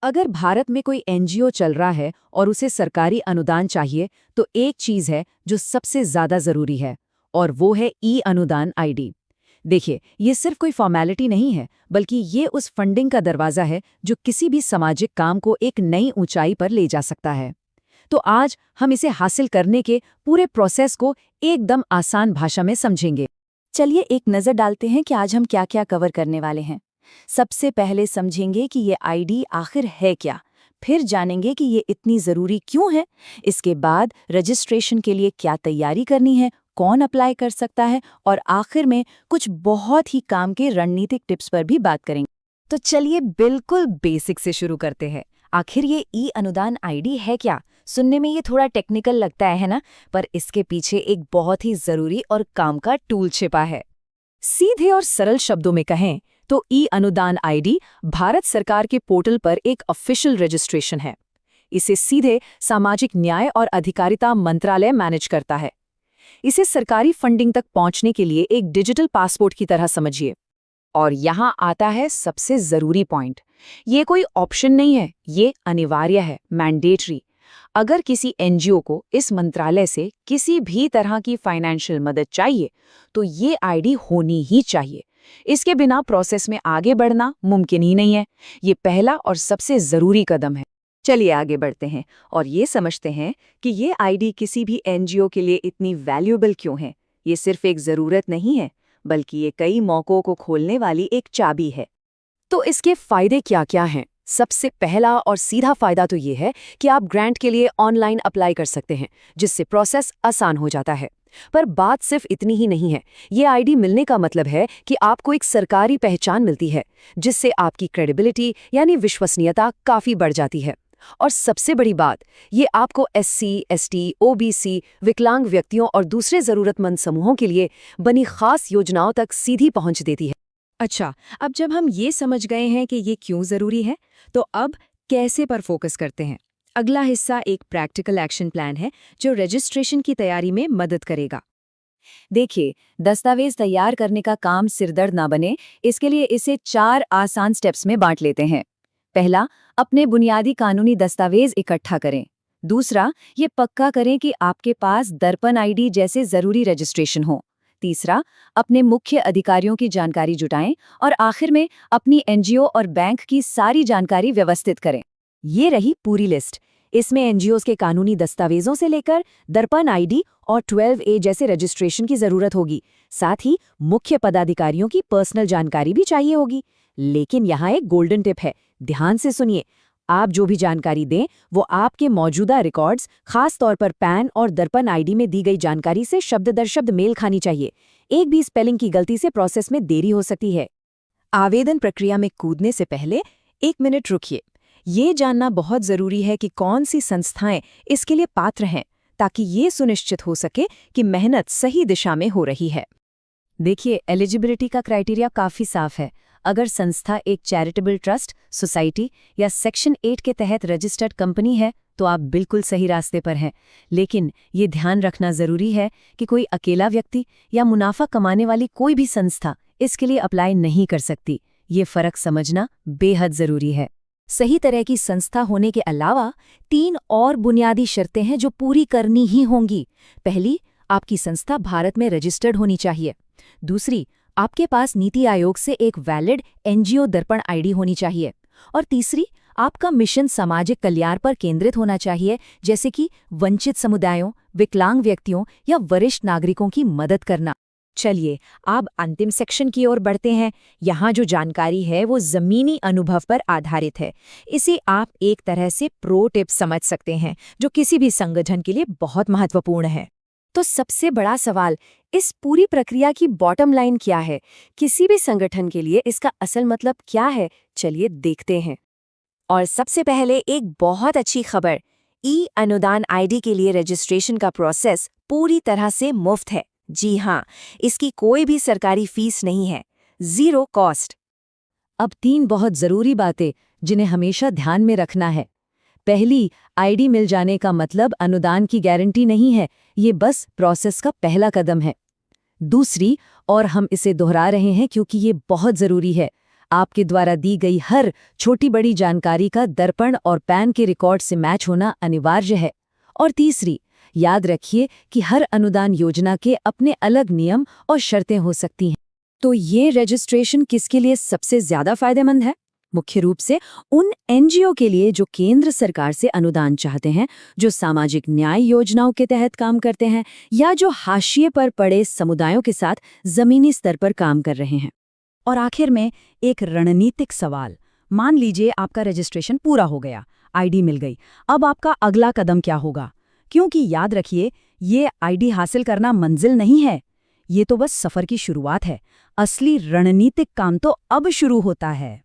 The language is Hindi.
अगर भारत में कोई एनजीओ चल रहा है और उसे सरकारी अनुदान चाहिए, तो एक चीज है जो सबसे ज्यादा जरूरी है, और वो है ई अनुदान आईडी। देखिए, ये सिर्फ कोई फॉर्मेलिटी नहीं है, बल्कि ये उस फंडिंग का दरवाजा है जो किसी भी सामाजिक काम को एक नई ऊंचाई पर ले जा सकता है। तो आज हम इसे हासिल करने के पूरे प्रोसेस को एकदम आसान भाषा में समझेंगे। चलिए एक नज़र डालते हैं कि आज हम क्या क्या कवर करने वाले हैं। सबसे पहले समझेंगे कि ये आईडी आखिर है क्या, फिर जानेंगे कि ये इतनी ज़रूरी क्यों है, इसके बाद रजिस्ट्रेशन के लिए क्या तैयारी करनी है, कौन अप्लाई कर सकता है, और आखिर में कुछ बहुत ही काम के रणनीतिक टिप्स पर भी बात करेंगे। तो चलिए बिल्कुल बेसिक से शुरू करते हैं। आखिर ये ई अनुदान आईडी है क्या? सुनने में ये थोड़ा टेक्निकल लगता है ना, पर इसके पीछे एक बहुत ही ज़रूरी और काम का टूल छिपा है। सीधे और सरल शब्दों में कहें तो ई अनुदान आईडी भारत सरकार के पोर्टल पर एक ऑफिशियल रजिस्ट्रेशन है। इसे सीधे सामाजिक न्याय और अधिकारिता मंत्रालय मैनेज करता है। इसे सरकारी फंडिंग तक पहुंचने के लिए एक डिजिटल पासपोर्ट की तरह समझिए। और यहाँ आता है सबसे जरूरी पॉइंट। ये कोई ऑप्शन नहीं है, ये अनिवार्य है, मैंडेटरी। अगर किसी एनजीओ को इस मंत्रालय से किसी भी तरह की फाइनेंशियल मदद चाहिए, तो ये आईडी होनी ही चाहिए। इसके बिना प्रोसेस में आगे बढ़ना मुमकिन ही नहीं है। ये पहला और सबसे जरूरी कदम है। चलिए आगे बढ़ते हैं और ये समझते हैं कि ये आईडी किसी भी एनजीओ के लिए इतनी वैल्यूएबल क्यों है। ये सिर्फ एक जरूरत नहीं है, बल्कि ये कई मौकों को खोलने वाली एक चाबी है। तो इसके फायदे क्या क्या हैं? सबसे पहला और सीधा फायदा तो ये है कि आप ग्रांट के लिए ऑनलाइन अप्लाई कर सकते हैं, जिससे प्रोसेस आसान हो जाता है। पर बात सिर्फ इतनी ही नहीं है। ये आईडी मिलने का मतलब है कि आपको एक सरकारी पहचान मिलती है, जिससे आपकी क्रेडिबिलिटी यानी विश्वसनीयता काफी बढ़ जाती है। और सबसे बड़ी बात, ये आपको एससी, एसटी, ओबीसी, विकलांग व्यक्तियों और दूसरे जरूरतमंद समूहों के लिए बनी खास योजनाओं तक सीधी पहुंच देती है। अच्छा, अब जब हम ये समझ गए हैं कि ये क्यों जरूरी है, तो अब कैसे पर फोकस करते हैं। अगला हिस्सा एक प्रैक्टिकल एक्शन प्लान है जो रजिस्ट्रेशन की तैयारी में मदद करेगा। देखिए, दस्तावेज तैयार करने का काम सिरदर्द ना बने, इसके लिए इसे 4 आसान स्टेप्स में बांट लेते हैं। पहला, अपने बुनियादी कानूनी दस्तावेज इकट्ठा करें। दूसरा, ये पक्का करें कि आपके पास दर्पण आईडी जैसे जरूरी रजिस्ट्रेशन हो। तीसरा, अपने मुख्य अधिकारियों की जानकारी जुटाएं। और आखिर में अपनी एनजीओ और बैंक की सारी जानकारी व्यवस्थित करें। ये रही पूरी लिस्ट। इसमें एनजीओज के कानूनी दस्तावेजों से लेकर दर्पण आईडी और 12A जैसे रजिस्ट्रेशन की जरूरत होगी। साथ ही मुख्य पदाधिकारियों की पर्सनल जानकारी भी चाहिए होगी। लेकिन यहाँ एक गोल्डन टिप है, ध्यान से सुनिए। आप जो भी जानकारी दें, वो आपके मौजूदा रिकॉर्ड्स, खास तौर पर पैन और दर्पण आईडी में दी गई जानकारी से शब्द दर शब्द मेल खानी चाहिए। एक भी स्पेलिंग की गलती से प्रोसेस में देरी हो सकती है। आवेदन प्रक्रिया में कूदने से पहले 1 मिनट रुकिए। ये जानना बहुत जरूरी है कि कौन सी संस्थाएं इसके लिए पात्र हैं, ताकि ये सुनिश्चित हो सके कि मेहनत सही दिशा में हो रही है। देखिए, एलिजिबिलिटी का क्राइटेरिया काफी साफ है। अगर संस्था एक चैरिटेबल ट्रस्ट, सोसाइटी या सेक्शन 8 के तहत रजिस्टर्ड कंपनी है, तो आप बिल्कुल सही रास्ते पर हैं। लेकिन ये ध्यान रखना जरूरी है कि कोई अकेला व्यक्ति या मुनाफा कमाने वाली कोई भी संस्था इसके लिए अप्लाई नहीं कर सकती। ये फर्क समझना बेहद जरूरी है। सही तरह की संस्था होने के अलावा 3 और बुनियादी शर्तें हैं जो पूरी करनी ही होंगी। पहली, आपकी संस्था भारत में रजिस्टर्ड होनी चाहिए। दूसरी, आपके पास नीति आयोग से एक वैलिड एनजीओ दर्पण आईडी होनी चाहिए। और तीसरी, आपका मिशन सामाजिक कल्याण पर केंद्रित होना चाहिए, जैसे कि वंचित समुदायों, विकलांग व्यक्तियों या वरिष्ठ नागरिकों की मदद करना। चलिए अब अंतिम सेक्शन की ओर बढ़ते हैं। यहाँ जो जानकारी है वो जमीनी अनुभव पर आधारित है। इसे आप एक तरह से प्रो टिप समझ सकते हैं, जो किसी भी संगठन के लिए बहुत महत्वपूर्ण है। तो सबसे बड़ा सवाल, इस पूरी प्रक्रिया की बॉटम लाइन क्या है? किसी भी संगठन के लिए इसका असल मतलब क्या है? चलिए देखते हैं। और सबसे पहले एक बहुत अच्छी खबर, ई अनुदान आईडी के लिए रजिस्ट्रेशन का प्रोसेस पूरी तरह से मुफ्त है। जी हाँ, इसकी कोई भी सरकारी फीस नहीं है, 0 कॉस्ट। अब 3 बहुत जरूरी बातें जिन्हें हमेशा ध्यान में रखना है। पहली, आईडी मिल जाने का मतलब अनुदान की गारंटी नहीं है, ये बस प्रोसेस का पहला कदम है। दूसरी, और हम इसे दोहरा रहे हैं क्योंकि ये बहुत जरूरी है, आपके द्वारा दी गई हर छोटी बड़ी जानकारी का दर्पण और पैन के रिकॉर्ड से मैच होना अनिवार्य है। और तीसरी, याद रखिए कि हर अनुदान योजना के अपने अलग नियम और शर्तें हो सकती हैं। तो ये रजिस्ट्रेशन किसके लिए सबसे ज्यादा फायदेमंद है? मुख्य रूप से उन एनजीओ के लिए जो केंद्र सरकार से अनुदान चाहते हैं, जो सामाजिक न्याय योजनाओं के तहत काम करते हैं, या जो हाशिए पर पड़े समुदायों के साथ जमीनी स्तर पर काम कर रहे हैं। और आखिर में एक रणनीतिक सवाल। मान लीजिए आपका रजिस्ट्रेशन पूरा हो गया, आईडी मिल गई। अब आपका अगला कदम क्या होगा? क्योंकि याद रखिए, ये आईडी हासिल करना मंजिल नहीं है, ये तो बस सफर की शुरुआत है। असली रणनीतिक काम तो अब शुरू होता है।